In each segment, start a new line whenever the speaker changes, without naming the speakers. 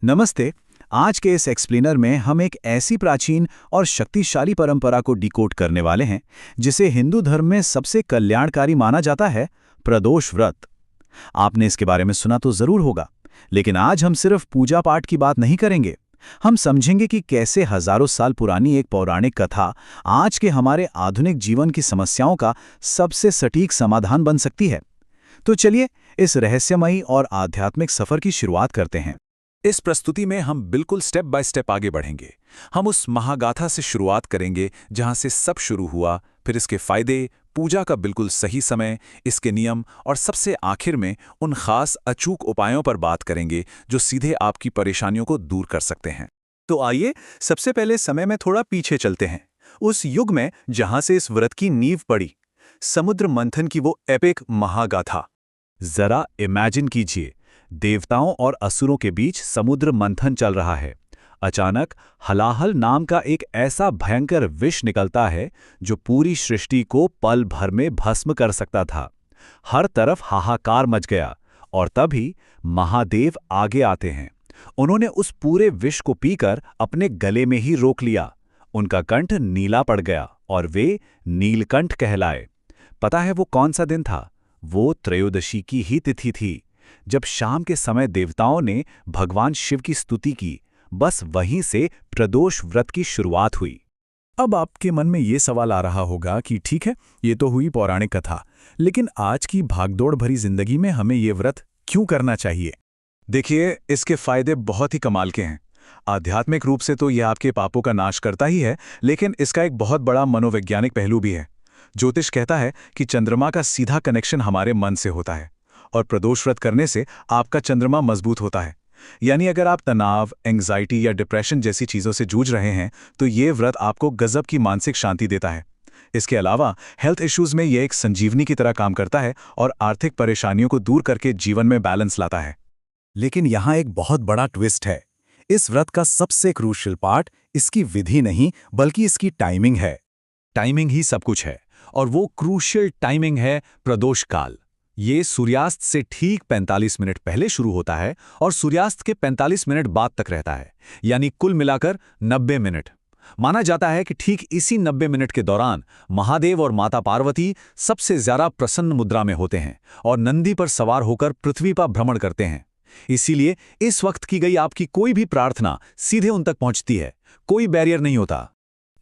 नमस्ते। आज के इस एक्सप्लेनर में हम एक ऐसी प्राचीन और शक्तिशाली परंपरा को डिकोड करने वाले हैं जिसे हिंदू धर्म में सबसे कल्याणकारी माना जाता है, प्रदोष व्रत। आपने इसके बारे में सुना तो जरूर होगा, लेकिन आज हम सिर्फ पूजा पाठ की बात नहीं करेंगे। हम समझेंगे कि कैसे हजारों साल पुरानी एक पौराणिक कथा आज के हमारे आधुनिक जीवन की समस्याओं का सबसे सटीक समाधान बन सकती है। तो चलिए इस रहस्यमयी और आध्यात्मिक सफर की शुरुआत करते हैं।
इस प्रस्तुति में हम बिल्कुल स्टेप बाय स्टेप आगे बढ़ेंगे। हम उस महागाथा से शुरुआत करेंगे जहां से सब शुरू हुआ, फिर इसके फायदे, पूजा का बिल्कुल सही समय, इसके नियम और सबसे आखिर में उन खास अचूक उपायों पर बात करेंगे जो सीधे आपकी परेशानियों को दूर कर सकते हैं।
तो आइए सबसे पहले समय में थोड़ा पीछे चलते हैं, उस युग में जहां से इस व्रत की नींव पड़ी, समुद्र मंथन की वो एपिक महागाथा। जरा इमेजिन कीजिए, देवताओं और असुरों के बीच समुद्र मंथन चल रहा है। अचानक हलाहल नाम का एक ऐसा भयंकर विष निकलता है जो पूरी सृष्टि को पल भर में भस्म कर सकता था। हर तरफ हाहाकार मच गया और तभी महादेव आगे आते हैं। उन्होंने उस पूरे विष को पीकर अपने गले में ही रोक लिया। उनका कंठ नीला पड़ गया और वे नीलकंठ कहलाए। पता है वो कौन सा दिन था? वो त्रयोदशी की ही तिथि थी, जब शाम के समय देवताओं ने भगवान शिव की स्तुति की। बस वहीं से प्रदोष व्रत की शुरुआत हुई।
अब आपके मन में ये सवाल आ रहा होगा कि ठीक है, ये तो हुई पौराणिक कथा, लेकिन आज की भागदौड़ भरी जिंदगी में हमें ये व्रत क्यों करना चाहिए?
देखिए, इसके फायदे बहुत ही कमाल के हैं। आध्यात्मिक रूप से तो यह आपके पापों का नाश करता ही है, लेकिन इसका एक बहुत बड़ा मनोवैज्ञानिक पहलू भी है। ज्योतिष कहता है कि चंद्रमा का सीधा कनेक्शन हमारे मन से होता है और प्रदोष व्रत करने से आपका चंद्रमा मजबूत होता है। यानी अगर आप तनाव, एंग्जाइटी या डिप्रेशन जैसी चीज़ों से जूझ रहे हैं तो ये व्रत आपको गजब की मानसिक शांति देता है। इसके अलावा हेल्थ इश्यूज में यह एक संजीवनी की तरह काम करता है और आर्थिक परेशानियों को दूर करके जीवन में बैलेंस लाता है।
लेकिन यहाँ एक बहुत बड़ा ट्विस्ट है। इस व्रत का सबसे क्रूशियल पार्ट इसकी विधि नहीं, बल्कि इसकी टाइमिंग है।
टाइमिंग ही सब कुछ है, और वो क्रूशियल टाइमिंग है प्रदोष काल। ये सूर्यास्त से ठीक 45 मिनट पहले शुरू होता है और सूर्यास्त के 45 मिनट बाद तक रहता है, यानी कुल मिलाकर 90 मिनट। माना जाता है कि ठीक इसी 90 मिनट के दौरान महादेव और माता पार्वती सबसे ज्यादा प्रसन्न मुद्रा में होते हैं और नंदी पर सवार होकर पृथ्वी पर भ्रमण करते हैं। इसीलिए इस वक्त की गई आपकी कोई भी प्रार्थना सीधे उन तक पहुंचती है, कोई बैरियर नहीं होता।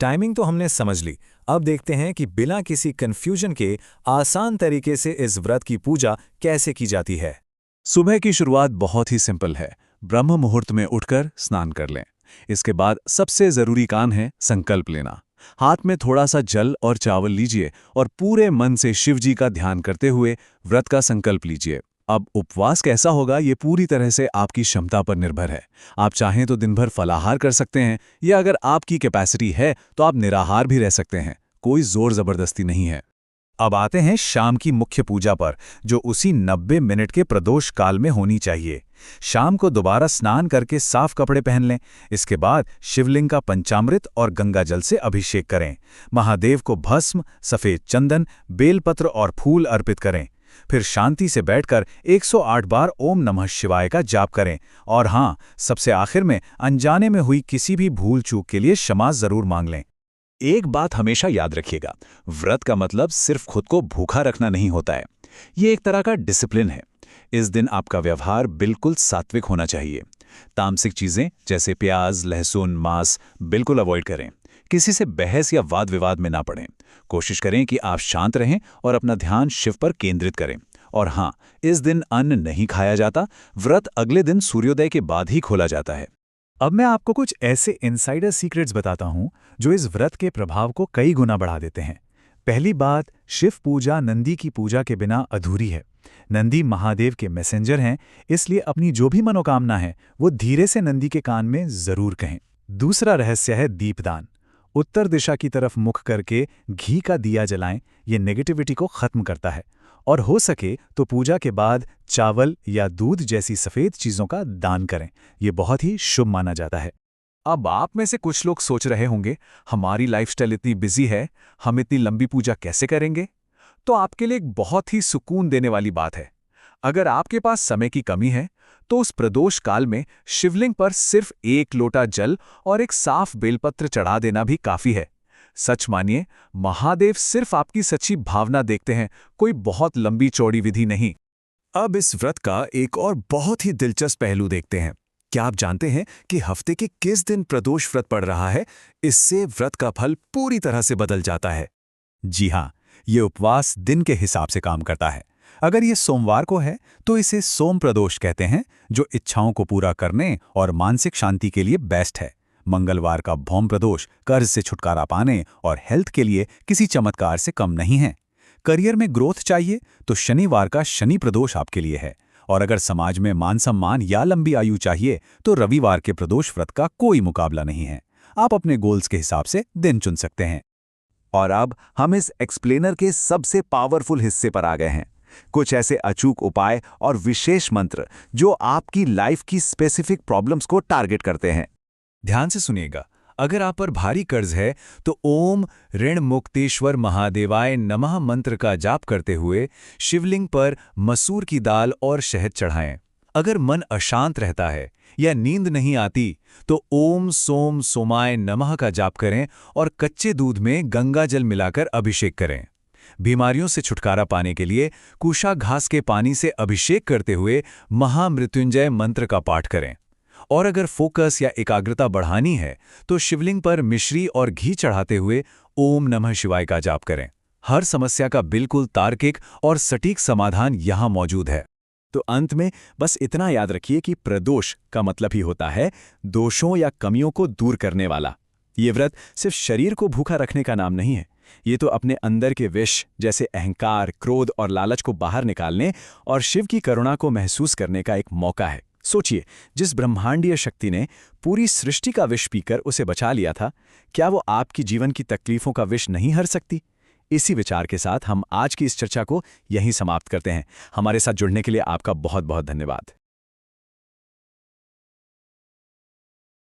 टाइमिंग तो हमने समझ ली। अब देखते हैं कि बिना किसी कंफ्यूजन के आसान तरीके से इस व्रत की पूजा कैसे की जाती है।
सुबह की शुरुआत बहुत ही सिंपल है। ब्रह्म मुहूर्त में उठकर स्नान कर लें। इसके बाद सबसे जरूरी काम है संकल्प लेना। हाथ में थोड़ा सा जल और चावल लीजिए और पूरे मन से शिव जी का ध्यान करते हुए व्रत का संकल्प लीजिए। अब उपवास कैसा होगा ये पूरी तरह से आपकी क्षमता पर निर्भर है। आप चाहें तो दिन भर फलाहार कर सकते हैं, या अगर आपकी कैपेसिटी है तो आप निराहार भी रह सकते हैं। कोई जोर जबरदस्ती नहीं है।
अब आते हैं शाम की मुख्य पूजा पर, जो उसी 90 मिनट के प्रदोष काल में होनी चाहिए। शाम को दोबारा स्नान करके साफ कपड़े पहन लें। इसके बाद शिवलिंग का पंचामृत और गंगा जल से अभिषेक करें। महादेव को भस्म, सफेद चंदन, बेलपत्र और फूल अर्पित करें। फिर शांति से बैठकर 108 बार ओम नमः शिवाय का जाप करें। और हाँ, सबसे आखिर में अनजाने में हुई किसी भी भूल चूक के लिए क्षमा जरूर मांग लें।
एक बात हमेशा याद रखिएगा, व्रत का मतलब सिर्फ खुद को भूखा रखना नहीं होता है। ये एक तरह का डिसिप्लिन है। इस दिन आपका व्यवहार बिल्कुल सात्विक होना चाहिए। तामसिक चीजें जैसे प्याज, लहसुन, मांस बिल्कुल अवॉइड करें। किसी से बहस या वाद विवाद में ना पड़ें। कोशिश करें कि आप शांत रहें और अपना ध्यान शिव पर केंद्रित करें। और हाँ, इस दिन अन्न नहीं खाया जाता। व्रत अगले दिन सूर्योदय के बाद ही खोला जाता है।
अब मैं आपको कुछ ऐसे इनसाइडर सीक्रेट्स बताता हूं जो इस व्रत के प्रभाव को कई गुना बढ़ा देते हैं। पहली बात, शिव पूजा नंदी की पूजा के बिना अधूरी है। नंदी महादेव के मैसेंजर हैं, इसलिए अपनी जो भी मनोकामना है वो धीरे से नंदी के कान में जरूर कहें। दूसरा रहस्य है दीपदान। उत्तर दिशा की तरफ मुख करके घी का दिया जलाएं। ये नेगेटिविटी को खत्म करता है। और हो सके तो पूजा के बाद चावल या दूध जैसी सफेद चीजों का दान करें। ये बहुत ही शुभ माना जाता है।
अब आप में से कुछ लोग सोच रहे होंगे, हमारी लाइफस्टाइल इतनी बिजी है, हम इतनी लंबी पूजा कैसे करेंगे? तो आपके लिए एक बहुत ही सुकून देने वाली बात है। अगर आपके पास समय की कमी है तो उस प्रदोष काल में शिवलिंग पर सिर्फ 1 लोटा जल और एक साफ बेलपत्र चढ़ा देना भी काफी है। सच मानिए, महादेव सिर्फ आपकी सच्ची भावना देखते हैं, कोई बहुत लंबी चौड़ी विधि नहीं।
अब इस व्रत का एक और बहुत ही दिलचस्प पहलू देखते हैं। क्या आप जानते हैं कि हफ्ते के किस दिन प्रदोष व्रत पड़ रहा है? इससे व्रत का फल पूरी तरह से बदल जाता है।
जी हाँ, ये उपवास दिन के हिसाब से काम करता है। अगर ये सोमवार को है तो इसे सोम प्रदोष कहते हैं, जो इच्छाओं को पूरा करने और मानसिक शांति के लिए बेस्ट है। मंगलवार का भौम प्रदोष कर्ज से छुटकारा पाने और हेल्थ के लिए किसी चमत्कार से कम नहीं है। करियर में ग्रोथ चाहिए तो शनिवार का शनि प्रदोष आपके लिए है, और अगर समाज में मान सम्मान या लंबी आयु चाहिए तो रविवार के प्रदोष व्रत का कोई मुकाबला नहीं है। आप अपने गोल्स के हिसाब से दिन चुन सकते हैं।
और अब हम इस एक्सप्लेनर के सबसे पावरफुल हिस्से पर आ गए हैं। कुछ ऐसे अचूक उपाय और विशेष मंत्र जो आपकी लाइफ की स्पेसिफिक प्रॉब्लम्स को टारगेट करते हैं।
ध्यान से सुनिएगा। अगर आप पर भारी कर्ज है तो ओम ऋण मुक्तेश्वर महादेवाय नमः मंत्र का जाप करते हुए शिवलिंग पर मसूर की दाल और शहद चढ़ाएं। अगर मन अशांत रहता है या नींद नहीं आती तो ओम सोम सोमाय नमः का जाप करें और कच्चे दूध में गंगा जल मिलाकर अभिषेक करें। बीमारियों से छुटकारा पाने के लिए कुशा घास के पानी से अभिषेक करते हुए महामृत्युंजय मंत्र का पाठ करें। और अगर फोकस या एकाग्रता बढ़ानी है तो शिवलिंग पर मिश्री और घी चढ़ाते हुए ओम नमः शिवाय का जाप करें। हर समस्या का बिल्कुल तार्किक और सटीक समाधान यहाँ मौजूद है।
तो अंत में बस इतना याद रखिए कि प्रदोष का मतलब ही होता है दोषों या कमियों को दूर करने वाला। ये व्रत सिर्फ शरीर को भूखा रखने का नाम नहीं है, ये तो अपने अंदर के विष जैसे अहंकार, क्रोध और लालच को बाहर निकालने और शिव की करुणा को महसूस करने का एक मौका है। सोचिए, जिस ब्रह्मांडीय शक्ति ने पूरी सृष्टि का विष पीकर उसे बचा लिया था, क्या वो आपकी जीवन की तकलीफों का विष नहीं हर सकती? इसी विचार के साथ हम आज की इस चर्चा को यहीं समाप्त करते हैं। हमारे साथ जुड़ने के लिए आपका बहुत बहुत धन्यवाद।